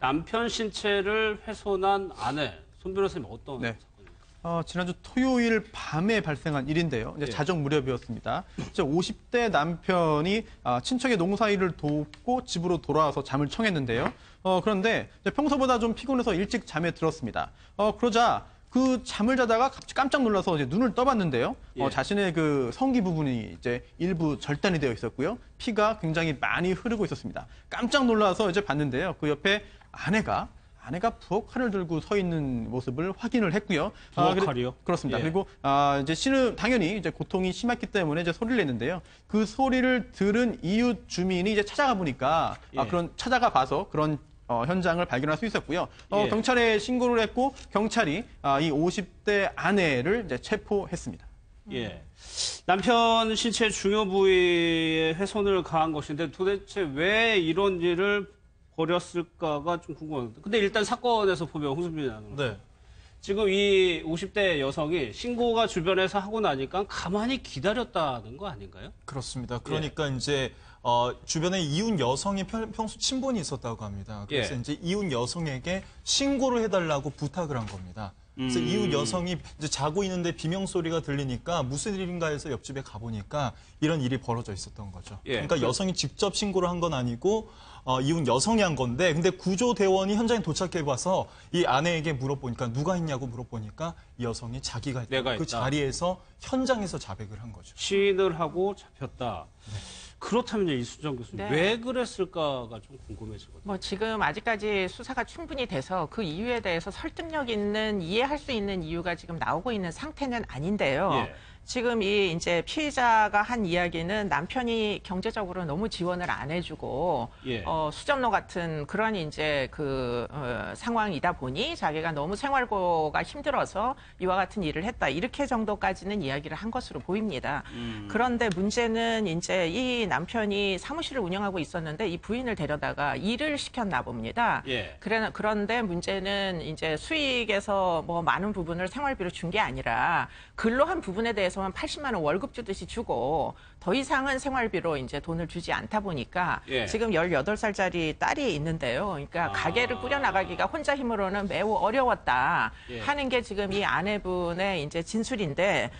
남편 신체를 훼손한 아내, 손 변호사님 어떤 네. 사건입니까? 지난주 토요일 밤에 발생한 일인데요. 이제 예. 자정 무렵이었습니다. 50대 남편이 친척의 농사일을 돕고 집으로 돌아와서 잠을 청했는데요. 그런데 이제 평소보다 좀 피곤해서 일찍 잠에 들었습니다. 그러자 그 잠을 자다가 갑자기 깜짝 놀라서 이제 눈을 떠봤는데요. 예. 자신의 그 성기 부분이 이제 일부 절단이 되어 있었고요. 피가 굉장히 많이 흐르고 있었습니다. 깜짝 놀라서 이제 봤는데요. 그 옆에 아내가 부엌 칼을 들고 서 있는 모습을 확인을 했고요. 부엌 칼이요? 그렇습니다. 예. 그리고 이제 씨는 당연히 이제 고통이 심했기 때문에 이제 소리를 냈는데요. 그 소리를 들은 이웃 주민이 이제 찾아가 보니까 예. 찾아가 봐서 그런 현장을 발견할 수 있었고요. 예. 경찰에 신고를 했고 경찰이 이 50대 아내를 이제 체포했습니다. 예. 남편 신체 중요 부위에 훼손을 가한 것인데 도대체 왜 이런 일을 벌였을까가 좀 궁금합니다. 근데 일단 사건에서 보면 홍승빈 아나운서. 네. 지금 이 50대 여성이 신고가 주변에서 하고 나니까 가만히 기다렸다는 거 아닌가요? 그렇습니다. 그러니까 이제 주변에 이웃 여성이 평소 친분이 있었다고 합니다. 그래서 예. 이제 이웃 여성에게 신고를 해달라고 부탁을 한 겁니다. 그래서 이웃 여성이 이제 자고 있는데 비명 소리가 들리니까 무슨 일인가 해서 옆집에 가보니까 이런 일이 벌어져 있었던 거죠. 예. 그러니까 여성이 직접 신고를 한 건 아니고 이웃 여성이 한 건데 근데 구조대원이 현장에 도착해봐서 이 아내에게 물어보니까 누가 했냐고 물어보니까 이 여성이 자기가 했다. 내가 그 했다. 자리에서 현장에서 자백을 한 거죠. 시인을 하고 잡혔다. 그렇다면요, 이수정 교수님. 네. 왜 그랬을까가 좀 궁금해지거든요. 뭐 지금 아직까지 수사가 충분히 돼서 그 이유에 대해서 설득력 있는 이해할 수 있는 이유가 지금 나오고 있는 상태는 아닌데요. 예. 지금 이 이제 피해자가 한 이야기는 남편이 경제적으로 너무 지원을 안 해주고 예. 수전로 같은 그런 이제 그 상황이다 보니 자기가 너무 생활고가 힘들어서 이와 같은 일을 했다 이렇게 정도까지는 이야기를 한 것으로 보입니다. 그런데 문제는 이제 이 남편이 사무실을 운영하고 있었는데 이 부인을 데려다가 일을 시켰나 봅니다. 예. 그런데 문제는 이제 수익에서 뭐 많은 부분을 생활비로 준 게 아니라 근로한 부분에 대해서만 80만 원 월급 주듯이 주고 더 이상은 생활비로 이제 돈을 주지 않다 보니까 예. 지금 18살짜리 딸이 있는데요. 그러니까 가게를 꾸려나가기가 혼자 힘으로는 매우 어려웠다 예. 하는 게 지금 이 아내분의 이제 진술인데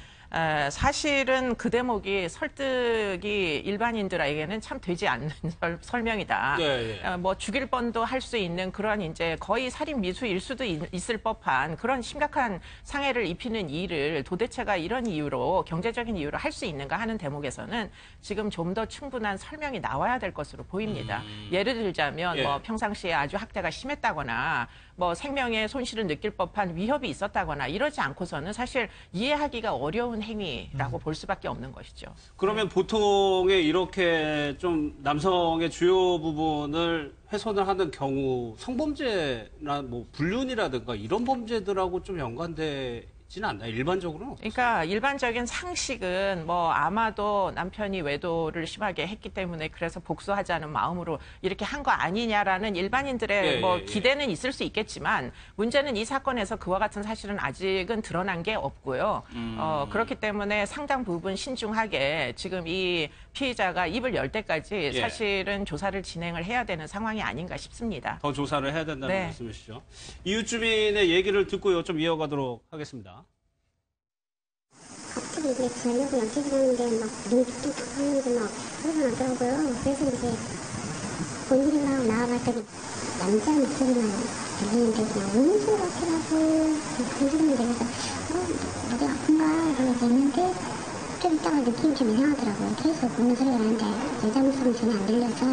사실은 그 대목이 설득이 일반인들에게는 참 되지 않는 설명이다. 예, 예. 뭐 죽일 뻔도 할 수 있는 그런 이제 거의 살인 미수일 수도 있을 법한 그런 심각한 상해를 입히는 일을 도대체가 이런 이유로 경제적인 이유로 할 수 있는가 하는 대목에서는 지금 좀 더 충분한 설명이 나와야 될 것으로 보입니다. 예를 들자면 예. 뭐 평상시에 아주 학대가 심했다거나 뭐 생명의 손실을 느낄 법한 위협이 있었다거나 이러지 않고서는 사실 이해하기가 어려운 행위라고 볼 수밖에 없는 것이죠. 그러면 보통에 이렇게 좀 남성의 주요 부분을 훼손을 하는 경우 성범죄나 뭐 불륜이라든가 이런 범죄들하고 좀 연관되지는 않나요? 일반적으로는 어떻습니까? 그러니까 일반적인 상식은 뭐 아마도 남편이 외도를 심하게 했기 때문에 그래서 복수하자는 마음으로 이렇게 한 거 아니냐라는 일반인들의 예, 뭐 예, 예. 기대는 있을 수 있겠지만 문제는 이 사건에서 그와 같은 사실은 아직은 드러난 게 없고요. 그렇기 때문에 상당 부분 신중하게 지금 이 피의자가 입을 열 때까지 예. 사실은 조사를 진행을 해야 되는 상황이 아닌가 싶습니다. 더 조사를 해야 된다는 네. 말씀이시죠. 이웃 주민의 얘기를 듣고요. 좀 이어가도록 하겠습니다. 갑자기 이제 저녁을 연습하는데 막 눈도 하는데 막 소리가 나더라고요. 그래서 이제 본인이랑 하고 나와봤더니 남자 목소리만 들리는데 그냥 우는 소리 같더라고. 그러는데 그래서 어디 아픈가 그러고 있는데 좀 있다가 느낌이 좀 이상하더라고요. 계속 우는 소리가 나는데 여자 목소리는 전혀 안 들려서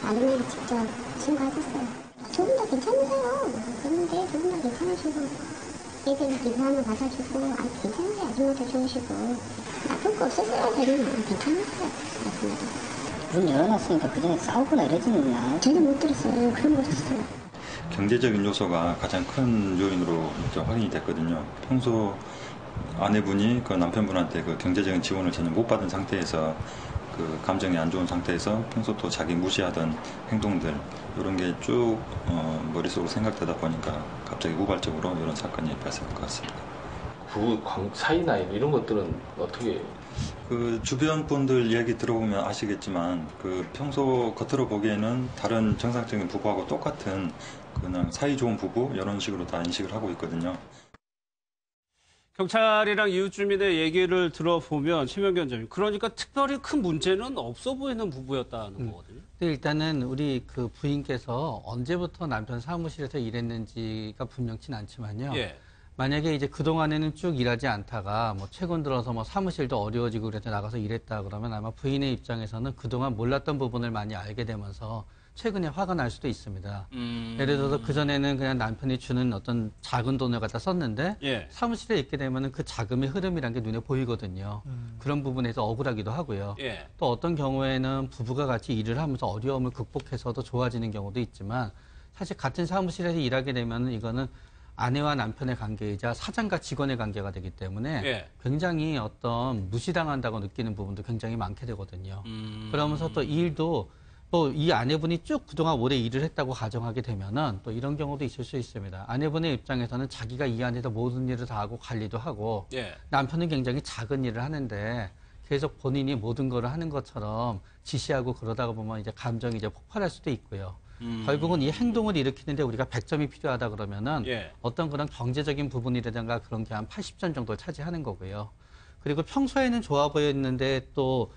아줌마가 직접 신고하셨어요. 두 분 다 괜찮으세요. 그런데 두 분 다 괜찮으시고 애들 기부하는 거 받아주고 괜찮으세요. 아줌마도 좋으시고 나쁠 거 없었어요. 저는 괜찮았어요. 아줌마도. 문 열어놨으니까 그전에 싸우거나 이러지는 않아요? 전혀 못 들었어요. 그런 거 없었어요. 경제적인 요소가 가장 큰 요인으로 이제 확인이 됐거든요. 평소 아내분이 그 남편분한테 그 경제적인 지원을 전혀 못 받은 상태에서 그 감정이 안 좋은 상태에서 평소 또 자기 무시하던 행동들 이런 게 쭉 머릿속으로 생각되다 보니까 갑자기 우발적으로 이런 사건이 발생한 것 같습니다. 부부 사이나 이런 것들은 어떻게? 그 주변 분들 이야기 들어보면 아시겠지만 그 평소 겉으로 보기에는 다른 정상적인 부부하고 똑같은 그냥 사이 좋은 부부 이런 식으로 다 인식을 하고 있거든요. 경찰이랑 이웃 주민의 얘기를 들어보면 최명기 원장님, 그러니까 특별히 큰 문제는 없어 보이는 부부였다는 거거든요. 근데 일단은 우리 그 부인께서 언제부터 남편 사무실에서 일했는지가 분명치는 않지만요. 예. 만약에 이제 그동안에는 쭉 일하지 않다가 뭐 최근 들어서 뭐 사무실도 어려워지고 그래서 나가서 일했다 그러면 아마 부인의 입장에서는 그동안 몰랐던 부분을 많이 알게 되면서 최근에 화가 날 수도 있습니다. 예를 들어서 그전에는 그냥 남편이 주는 어떤 작은 돈을 갖다 썼는데 예. 사무실에 있게 되면은 그 자금의 흐름이란 게 눈에 보이거든요. 그런 부분에서 억울하기도 하고요. 예. 또 어떤 경우에는 부부가 같이 일을 하면서 어려움을 극복해서도 좋아지는 경우도 있지만 사실 같은 사무실에서 일하게 되면은 이거는 아내와 남편의 관계이자 사장과 직원의 관계가 되기 때문에 예. 굉장히 어떤 무시당한다고 느끼는 부분도 굉장히 많게 되거든요. 그러면서 또 이 일도 또 이 아내분이 쭉 그동안 오래 일을 했다고 가정하게 되면은 또 이런 경우도 있을 수 있습니다. 아내분의 입장에서는 자기가 이 안에서 모든 일을 다 하고 관리도 하고 예. 남편은 굉장히 작은 일을 하는데 계속 본인이 모든 거를 하는 것처럼 지시하고 그러다가 보면 이제 감정이 이제 폭발할 수도 있고요. 결국은 이 행동을 일으키는데 우리가 100점이 필요하다 그러면은 예. 어떤 그런 경제적인 부분이라든가 그런 게 한 80점 정도 차지하는 거고요. 그리고 평소에는 좋아 보였는데 또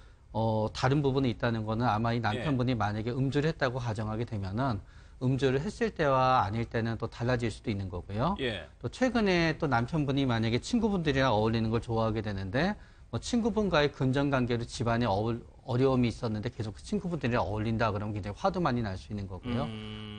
다른 부분이 있다는 거는 아마 이 남편분이 만약에 음주를 했다고 가정하게 되면은 음주를 했을 때와 아닐 때는 또 달라질 수도 있는 거고요. 예. 또 최근에 또 남편분이 만약에 친구분들이랑 어울리는 걸 좋아하게 되는데 뭐 친구분과의 금전 관계로 집안에 어려움이 있었는데 계속 그 친구분들이랑 어울린다 그러면 굉장히 화도 많이 날 수 있는 거고요.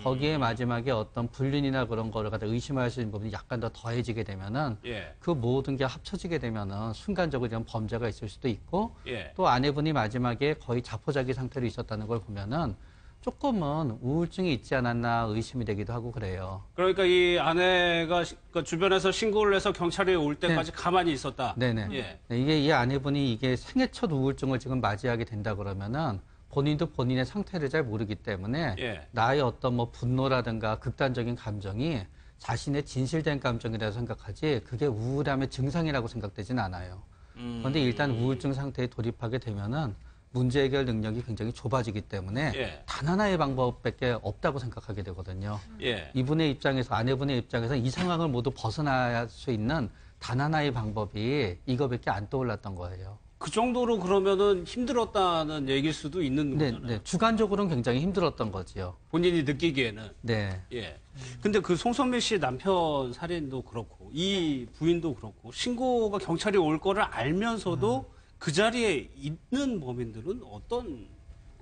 거기에 마지막에 어떤 불륜이나 그런 거를 갖다 의심할 수 있는 부분이 약간 더 더해지게 되면은 예. 그 모든 게 합쳐지게 되면은 순간적으로 이런 범죄가 있을 수도 있고 예. 또 아내분이 마지막에 거의 자포자기 상태로 있었다는 걸 보면은 조금은 우울증이 있지 않았나 의심이 되기도 하고 그래요. 그러니까 이 아내가 그 주변에서 신고를 해서 경찰이 올 때까지 가만히 있었다. 네네. 예. 네, 이게 이 아내분이 이게 생애 첫 우울증을 지금 맞이하게 된다 그러면은 본인도 본인의 상태를 잘 모르기 때문에 예. 나의 어떤 뭐 분노라든가 극단적인 감정이 자신의 진실된 감정이라고 생각하지 그게 우울함의 증상이라고 생각되진 않아요. 그런데 일단 우울증 상태에 돌입하게 되면은 문제 해결 능력이 굉장히 좁아지기 때문에 예. 단 하나의 방법밖에 없다고 생각하게 되거든요. 예. 이분의 입장에서 아내분의 입장에서 이 상황을 모두 벗어날 수 있는 단 하나의 방법이 이거밖에 안 떠올랐던 거예요. 그 정도로 그러면은 힘들었다는 얘기일 수도 있는 네, 거잖아요. 네. 주관적으로는 굉장히 힘들었던 거지요. 본인이 느끼기에는. 네. 예. 근데 그 송선미 씨 남편 살인도 그렇고 이 부인도 그렇고 신고가 경찰이 올 거를 알면서도 그 자리에 있는 범인들은 어떤?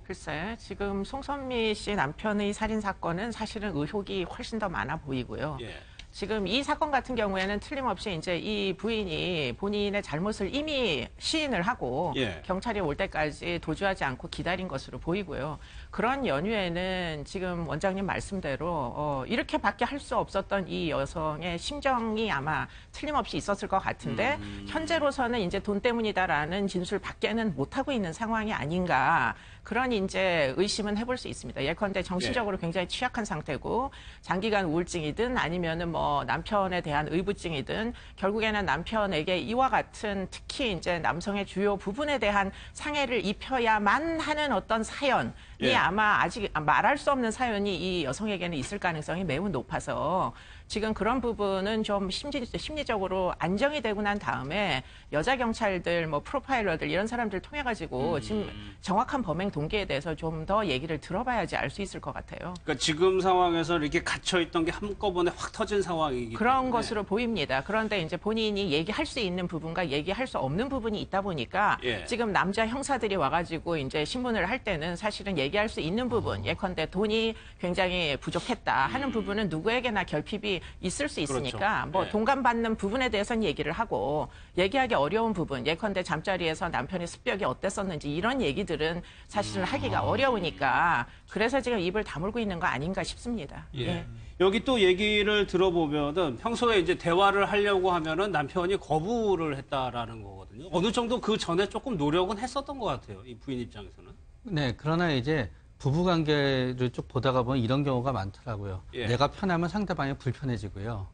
글쎄, 지금 송선미 씨 남편의 살인 사건은 사실은 의혹이 훨씬 더 많아 보이고요. 예. 지금 이 사건 같은 경우에는 틀림없이 이제 이 부인이 본인의 잘못을 이미 시인을 하고 예. 경찰이 올 때까지 도주하지 않고 기다린 것으로 보이고요. 그런 연유에는 지금 원장님 말씀대로 이렇게밖에 할 수 없었던 이 여성의 심정이 아마 틀림없이 있었을 것 같은데 현재로서는 이제 돈 때문이다라는 진술밖에는 못하고 있는 상황이 아닌가. 그런 이제 의심은 해볼 수 있습니다. 예컨대 정신적으로 굉장히 취약한 상태고 장기간 우울증이든 아니면은 뭐 남편에 대한 의부증이든 결국에는 남편에게 이와 같은 특히 이제 남성의 주요 부분에 대한 상해를 입혀야만 하는 어떤 사연이 예. 아마 아직 말할 수 없는 사연이 이 여성에게는 있을 가능성이 매우 높아서 지금 그런 부분은 좀 심리적으로 안정이 되고 난 다음에 여자 경찰들, 뭐 프로파일러들 이런 사람들 통해 가지고 지금 정확한 범행 동기에 대해서 좀 더 얘기를 들어봐야지 알 수 있을 것 같아요. 그러니까 지금 상황에서 이렇게 갇혀 있던 게 한꺼번에 확 터진 상황이기 그런 때문에. 것으로 보입니다. 그런데 이제 본인이 얘기할 수 있는 부분과 얘기할 수 없는 부분이 있다 보니까 예. 지금 남자 형사들이 와가지고 이제 신문을 할 때는 사실은 얘기할 수 있는 부분, 예컨대 돈이 굉장히 부족했다 하는 부분은 누구에게나 결핍이 있을 수 있으니까 그렇죠. 뭐 예. 동감받는 부분에 대해서는 얘기를 하고 얘기하기 어려운 부분, 예컨대 잠자리에서 남편의 습벽이 어땠었는지 이런 얘기들은 사실은 하기가 어려우니까 그래서 지금 입을 다물고 있는 거 아닌가 싶습니다. 예. 여기 또 얘기를 들어보면은 평소에 이제 대화를 하려고 하면은 남편이 거부를 했다라는 거거든요. 어느 정도 그 전에 조금 노력은 했었던 것 같아요. 이 부인 입장에서는. 네, 그러나 이제 부부관계를 쭉 보다가 보면 이런 경우가 많더라고요. 예. 내가 편하면 상대방이 불편해지고요.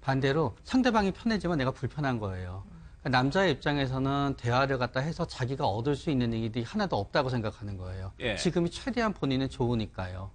반대로 상대방이 편해지면 내가 불편한 거예요. 남자의 입장에서는 대화를 갖다 해서 자기가 얻을 수 있는 일이 하나도 없다고 생각하는 거예요. 예. 지금이 최대한 본인은 좋으니까요.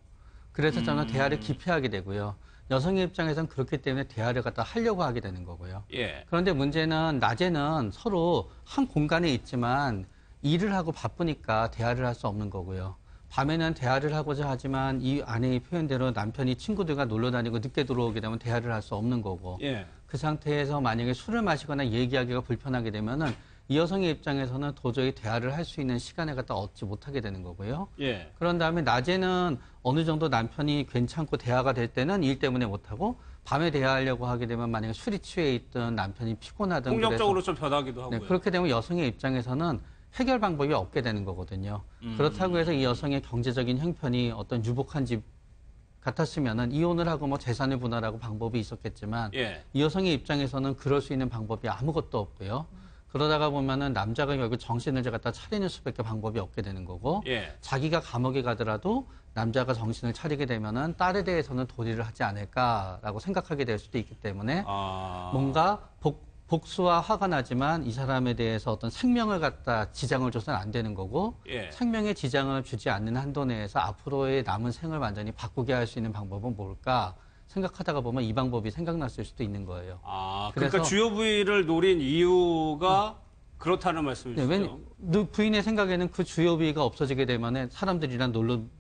그래서 저는 대화를 기피하게 되고요. 여성의 입장에서는 그렇기 때문에 대화를 갖다 하려고 하게 되는 거고요. 예. 그런데 문제는 낮에는 서로 한 공간에 있지만 일을 하고 바쁘니까 대화를 할 수 없는 거고요. 밤에는 대화를 하고자 하지만 이 아내의 표현대로 남편이 친구들과 놀러 다니고 늦게 들어오게 되면 대화를 할 수 없는 거고 예. 그 상태에서 만약에 술을 마시거나 얘기하기가 불편하게 되면은 이 여성의 입장에서는 도저히 대화를 할 수 있는 시간을 갖다 얻지 못하게 되는 거고요. 예. 그런 다음에 낮에는 어느 정도 남편이 괜찮고 대화가 될 때는 일 때문에 못하고 밤에 대화하려고 하게 되면 만약에 술이 취해 있든 남편이 피곤하든 폭력적으로 좀 변하기도 하고요. 네, 그렇게 되면 여성의 입장에서는 해결 방법이 없게 되는 거거든요. 그렇다고 해서 이 여성의 경제적인 형편이 어떤 유복한 집 같았으면은 이혼을 하고 뭐 재산을 분할하고 방법이 있었겠지만 예. 이 여성의 입장에서는 그럴 수 있는 방법이 아무것도 없고요. 그러다가 보면은 남자가 결국 정신을 갖다 차리는 수밖에 방법이 없게 되는 거고 예. 자기가 감옥에 가더라도 남자가 정신을 차리게 되면은 딸에 대해서는 도리를 하지 않을까라고 생각하게 될 수도 있기 때문에 뭔가 복수와 화가 나지만 이 사람에 대해서 어떤 생명을 갖다 지장을 줘서는 안 되는 거고 예. 생명에 지장을 주지 않는 한도 내에서 앞으로의 남은 생을 완전히 바꾸게 할 수 있는 방법은 뭘까 생각하다가 보면 이 방법이 생각났을 수도 있는 거예요. 그러니까 주요 부위를 노린 이유가 그렇다는 말씀이시죠? 부인의 생각에는 그 주요 부위가 없어지게 되면 사람들이랑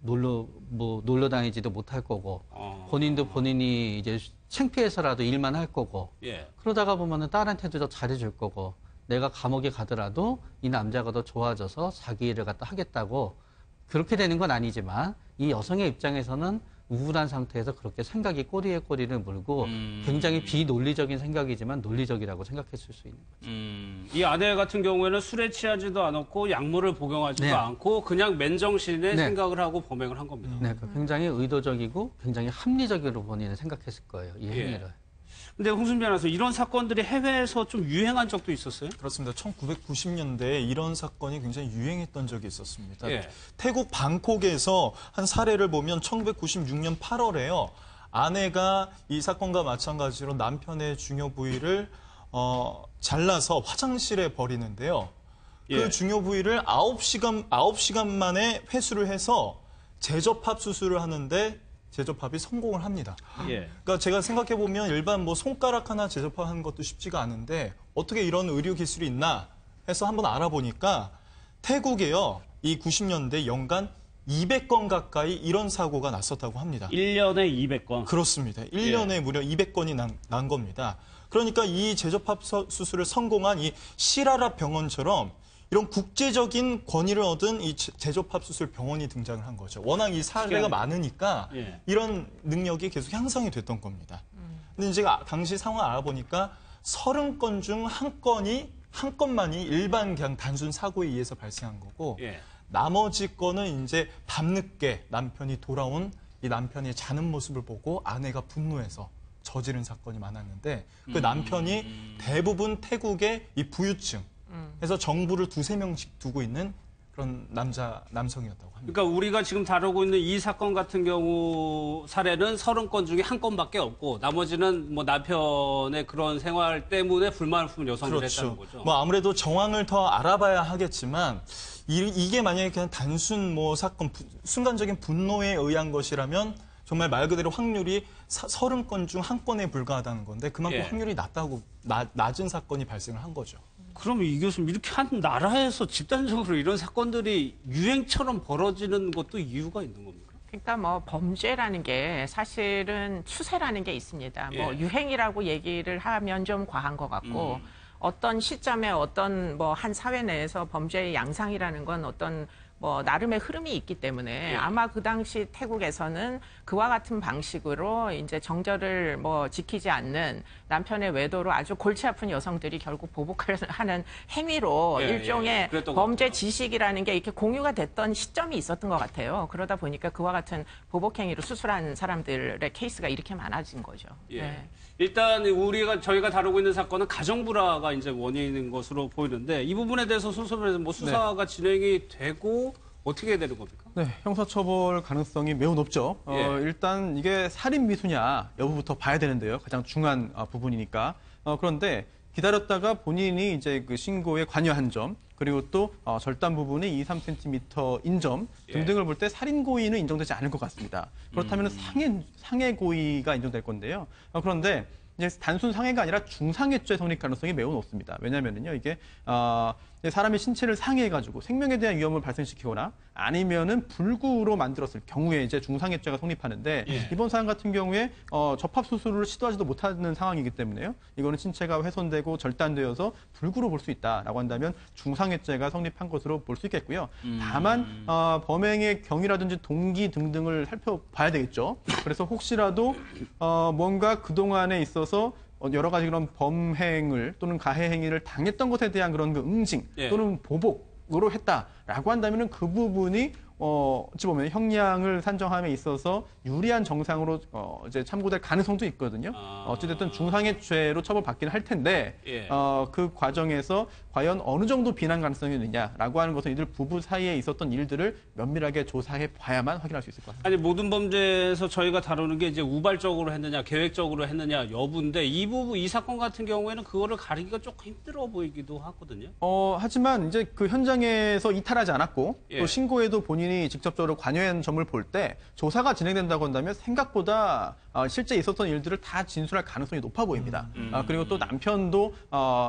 놀러 다니지도 못할 거고 본인도 본인이 이제 창피해서라도 일만 할 거고 예. 그러다가 보면은 딸한테도 더 잘해줄 거고 내가 감옥에 가더라도 이 남자가 더 좋아져서 자기 일을 갖다 하겠다고 그렇게 되는 건 아니지만 이 여성의 입장에서는 우울한 상태에서 그렇게 생각이 꼬리에 꼬리를 물고 굉장히 비논리적인 생각이지만 논리적이라고 생각했을 수 있는 거죠. 이 아내 같은 경우에는 술에 취하지도 않았고 약물을 복용하지도 네. 않고 그냥 맨정신에 네. 생각을 하고 범행을 한 겁니다. 네, 그러니까 굉장히 의도적이고 굉장히 합리적으로 본인은 생각했을 거예요. 이 예. 행위를. 근데 홍순비 아나운서 이런 사건들이 해외에서 좀 유행한 적도 있었어요? 그렇습니다. 1990년대에 이런 사건이 굉장히 유행했던 적이 있었습니다. 예. 태국 방콕에서 한 사례를 보면 1996년 8월에요. 아내가 이 사건과 마찬가지로 남편의 중요 부위를 잘라서 화장실에 버리는데요. 예. 그 중요 부위를 9시간 만에 회수를 해서 재접합 수술을 하는데 재접합이 성공을 합니다. 예. 그러니까 제가 생각해 보면 일반 뭐 손가락 하나 재접합하는 것도 쉽지가 않은데 어떻게 이런 의료 기술이 있나 해서 한번 알아보니까 태국에요. 이 90년대 연간 200건 가까이 이런 사고가 났었다고 합니다. 1년에 200건. 그렇습니다. 1년에 무려 200건이 난 겁니다. 그러니까 이 재접합 수술을 성공한 이 시라라 병원처럼 이런 국제적인 권위를 얻은 이 재접합 수술 병원이 등장을 한 거죠. 워낙 이 사례가 많으니까 예. 이런 능력이 계속 향상이 됐던 겁니다. 근데 제가 당시 상황을 알아보니까 30건 중 한 건만이 일반 그냥 단순 사고에 의해서 발생한 거고 예. 나머지 건은 이제 밤늦게 남편이 돌아온 이 남편의 자는 모습을 보고 아내가 분노해서 저지른 사건이 많았는데 그 남편이 대부분 태국의 이 부유층 해서 정부를 2~3명씩 두고 있는 그런 남성이었다고 합니다. 그러니까 우리가 지금 다루고 있는 이 사건 같은 경우 사례는 30건 중에 한 건밖에 없고 나머지는 뭐 남편의 그런 생활 때문에 불만을 품은 여성들이 했다는 거죠. 뭐 아무래도 정황을 더 알아봐야 하겠지만 이게 만약에 그냥 단순 뭐 사건 순간적인 분노에 의한 것이라면 정말 말 그대로 확률이 30건 중 한 건에 불과하다는 건데 그만큼 예. 확률이 낮은 사건이 발생을 한 거죠. 그럼 이 교수님 이렇게 한 나라에서 집단적으로 이런 사건들이 유행처럼 벌어지는 것도 이유가 있는 겁니까? 그러니까 뭐 범죄라는 게 사실은 추세라는 게 있습니다. 뭐 예. 유행이라고 얘기를 하면 좀 과한 것 같고 어떤 시점에 어떤 뭐 한 사회 내에서 범죄의 양상이라는 건 어떤 뭐 나름의 흐름이 있기 때문에 예. 아마 아마 그 당시 태국에서는 그와 같은 방식으로 이제 정절을 뭐 지키지 않는 남편의 외도로 아주 골치 아픈 여성들이 결국 보복하는 행위로 예, 일종의 예. 그랬던 범죄 것 같아요. 지식이라는 게 이렇게 공유가 됐던 시점이 있었던 것 같아요. 그러다 보니까 그와 같은 보복 행위로 수술한 사람들의 케이스가 이렇게 많아진 거죠. 예. 네. 일단 저희가 다루고 있는 사건은 가정불화가 이제 원인인 것으로 보이는데 이 부분에 대해서 소송에서 뭐 수사가 진행이 되고 어떻게 되는 겁니까? 네, 형사처벌 가능성이 매우 높죠. 예. 일단 이게 살인 미수냐 여부부터 봐야 되는데요. 가장 중요한 부분이니까. 그런데 기다렸다가 본인이 이제 그 신고에 관여한 점, 그리고 또 절단 부분이 2, 3cm인 점 등등을 볼 때 살인 고의는 인정되지 않을 것 같습니다. 그렇다면 상해 고의가 인정될 건데요. 그런데 이제 단순 상해가 아니라 중상해죄 성립 가능성이 매우 높습니다. 왜냐하면요, 이게 사람의 신체를 상해해가지고 생명에 대한 위험을 발생시키거나 아니면은 불구로 만들었을 경우에 이제 중상해죄가 성립하는데 이번 사안 같은 경우에 접합 수술을 시도하지도 못하는 상황이기 때문에요. 이거는 신체가 훼손되고 절단되어서 불구로 볼 수 있다라고 한다면 중상해죄가 성립한 것으로 볼 수 있겠고요. 다만 범행의 경위라든지 동기 등등을 살펴봐야 되겠죠. 그래서 혹시라도 뭔가 그동안에 있어서 여러 가지 그런 범행을 또는 가해 행위를 당했던 것에 대한 그런 그 응징 또는 보복으로 했다라고 한다면은 그 부분이 어찌 보면 형량을 산정함에 있어서 유리한 정상으로 이제 참고될 가능성도 있거든요. 어찌됐든 중상해죄로 처벌받기는 할 텐데 그 과정에서 과연 어느 정도 비난 가능성이 있느냐라고 하는 것은 이들 부부 사이에 있었던 일들을 면밀하게 조사해 봐야만 확인할 수 있을 것 같습니다. 아니 모든 범죄에서 저희가 다루는 게 이제 우발적으로 했느냐, 계획적으로 했느냐 여부인데 이 사건 같은 경우에는 그거를 가리기가 조금 힘들어 보이기도 하거든요. 하지만 이제 그 현장에서 이탈하지 않았고 또 신고에도 본인이 직접적으로 관여한 점을 볼 때 조사가 진행된다고 한다면 생각보다 실제 있었던 일들을 다 진술할 가능성이 높아 보입니다. 그리고 또 남편도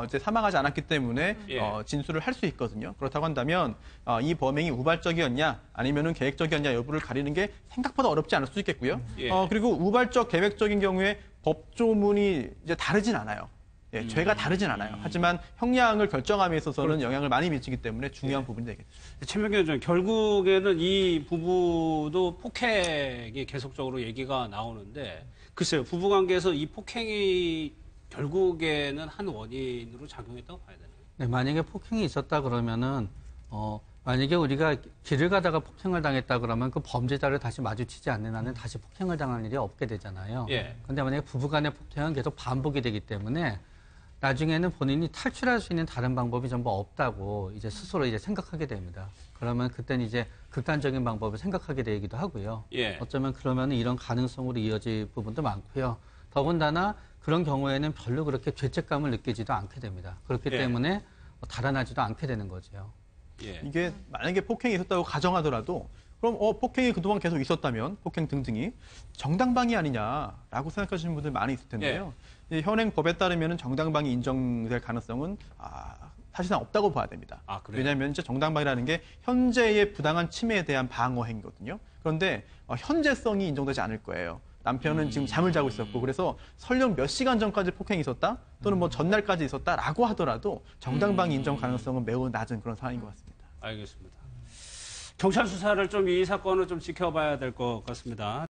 이제 사망하지 않았기 때문에 진술을 할 수 있거든요. 그렇다고 한다면 이 범행이 우발적이었냐 아니면은 계획적이었냐 여부를 가리는 게 생각보다 어렵지 않을 수 있겠고요. 그리고 우발적 계획적인 경우에 법조문이 이제 다르진 않아요. 죄가 다르진 않아요. 하지만 형량을 결정함에 있어서는 영향을 많이 미치기 때문에 중요한 부분이 되겠죠. 최명경 전 결국에는 이 부부도 폭행이 계속적으로 얘기가 나오는데 글쎄요, 부부관계에서 이 폭행이 결국에는 한 원인으로 작용했다고 봐야 되나요? 네, 만약에 폭행이 있었다 그러면은 만약에 우리가 길을 가다가 폭행을 당했다 그러면 그 범죄자를 다시 마주치지 않는 한은 다시 폭행을 당할 일이 없게 되잖아요. 그런데 만약에 부부간의 폭행은 계속 반복이 되기 때문에 나중에는 본인이 탈출할 수 있는 다른 방법이 전부 없다고 이제 스스로 이제 생각하게 됩니다. 그러면 그때는 이제 극단적인 방법을 생각하게 되기도 하고요. 어쩌면 그러면 이런 가능성으로 이어질 부분도 많고요. 더군다나 그런 경우에는 별로 그렇게 죄책감을 느끼지도 않게 됩니다. 그렇기 때문에 달아나지도 않게 되는 거죠. 이게 만약에 폭행이 있었다고 가정하더라도 그럼 폭행이 그동안 계속 있었다면 폭행 등등이 정당방위 아니냐라고 생각하시는 분들 많이 있을 텐데요. 이 현행 법에 따르면 정당방위 인정될 가능성은 사실상 없다고 봐야 됩니다. 왜냐하면 이제 정당방위라는 게 현재의 부당한 침해에 대한 방어 행위거든요. 그런데 현재성이 인정되지 않을 거예요. 남편은 지금 잠을 자고 있었고 그래서 설령 몇 시간 전까지 폭행이 있었다 또는 뭐 전날까지 있었다라고 하더라도 정당방위 인정 가능성은 매우 낮은 그런 상황인 것 같습니다. 알겠습니다. 경찰 수사를 좀 이 사건을 좀 지켜봐야 될 것 같습니다.